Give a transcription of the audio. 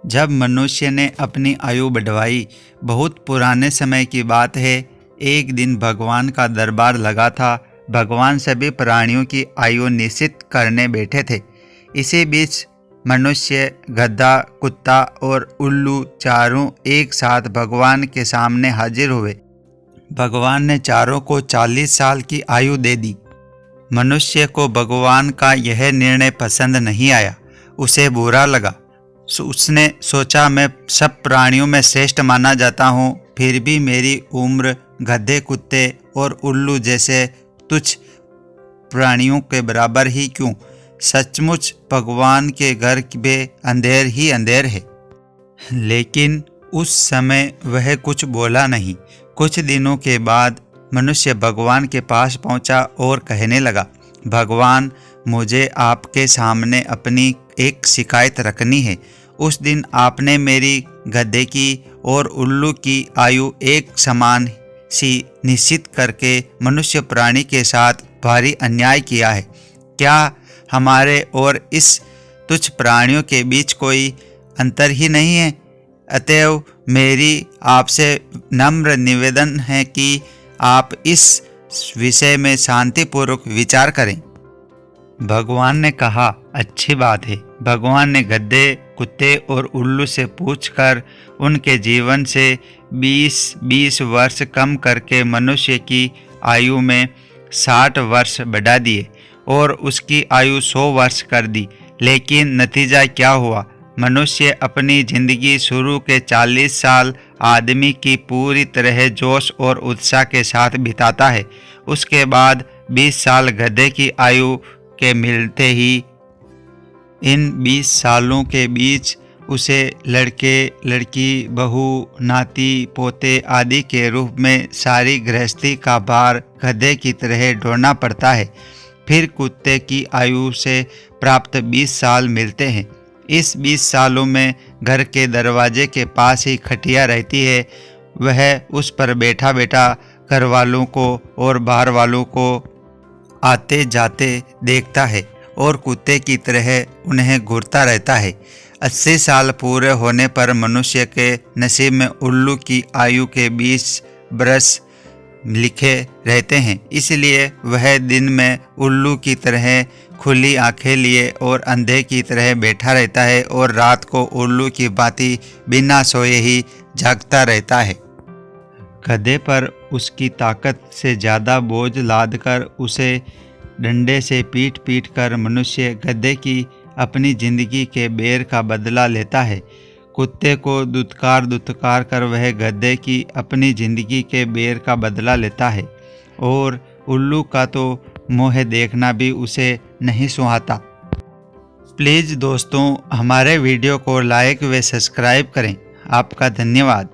जब मनुष्य ने अपनी आयु बढ़वाई, बहुत पुराने समय की बात है। एक दिन भगवान का दरबार लगा था। भगवान सभी प्राणियों की आयु निश्चित करने बैठे थे। इसी बीच मनुष्य, गधा, कुत्ता और उल्लू चारों एक साथ भगवान के सामने हाजिर हुए। भगवान ने चारों को 40 साल की आयु दे दी। मनुष्य को भगवान का यह निर्णय पसंद नहीं आया, उसे बुरा लगा। उसने सोचा, मैं सब प्राणियों में श्रेष्ठ माना जाता हूँ, फिर भी मेरी उम्र गधे, कुत्ते और उल्लू जैसे तुच्छ प्राणियों के बराबर ही क्यों? सचमुच भगवान के घर में अंधेर ही अंधेर है। लेकिन उस समय वह कुछ बोला नहीं। कुछ दिनों के बाद मनुष्य भगवान के पास पहुंचा और कहने लगा, भगवान, मुझे आपके सामने अपनी एक शिकायत रखनी है। उस दिन आपने मेरी गधे की और उल्लू की आयु एक समान सी निश्चित करके मनुष्य प्राणी के साथ भारी अन्याय किया है। क्या हमारे और इस तुच्छ प्राणियों के बीच कोई अंतर ही नहीं है? अतएव मेरी आपसे नम्र निवेदन है कि आप इस विषय में शांतिपूर्वक विचार करें। भगवान ने कहा, अच्छी बात है। भगवान ने गधे, कुत्ते और उल्लू से पूछकर उनके जीवन से 20-20 वर्ष कम करके मनुष्य की आयु में 60 वर्ष बढ़ा दिए और उसकी आयु 100 वर्ष कर दी। लेकिन नतीजा क्या हुआ? मनुष्य अपनी जिंदगी शुरू के 40 साल आदमी की पूरी तरह जोश और उत्साह के साथ बिताता है। उसके बाद 20 साल गधे की आयु के मिलते ही इन 20 सालों के बीच उसे लड़के, लड़की, बहू, नाती, पोते आदि के रूप में सारी गृहस्थी का भार गधे की तरह ढोना पड़ता है। फिर कुत्ते की आयु से प्राप्त 20 साल मिलते हैं। इस 20 सालों में घर के दरवाजे के पास ही खटिया रहती है। वह उस पर बैठा बैठा घर वालों को और बाहर वालों को आते जाते देखता है और कुत्ते की तरह उन्हें घूरता रहता है। 80 साल पूरे होने पर मनुष्य के नसीब में उल्लू की आयु के 20 बरस लिखे रहते हैं। इसलिए वह दिन में उल्लू की तरह खुली आंखें लिए और अंधे की तरह बैठा रहता है और रात को उल्लू की भांति बिना सोए ही जागता रहता है। गधे पर उसकी ताकत से ज़्यादा बोझ लादकर उसे डंडे से पीट पीट कर मनुष्य गधे की अपनी जिंदगी के बैर का बदला लेता है। कुत्ते को दुत्कार दुत्कार कर वह गधे की अपनी जिंदगी के बैर का बदला लेता है और उल्लू का तो मुँह देखना भी उसे नहीं सुहाता। प्लीज़ दोस्तों, हमारे वीडियो को लाइक व सब्सक्राइब करें। आपका धन्यवाद।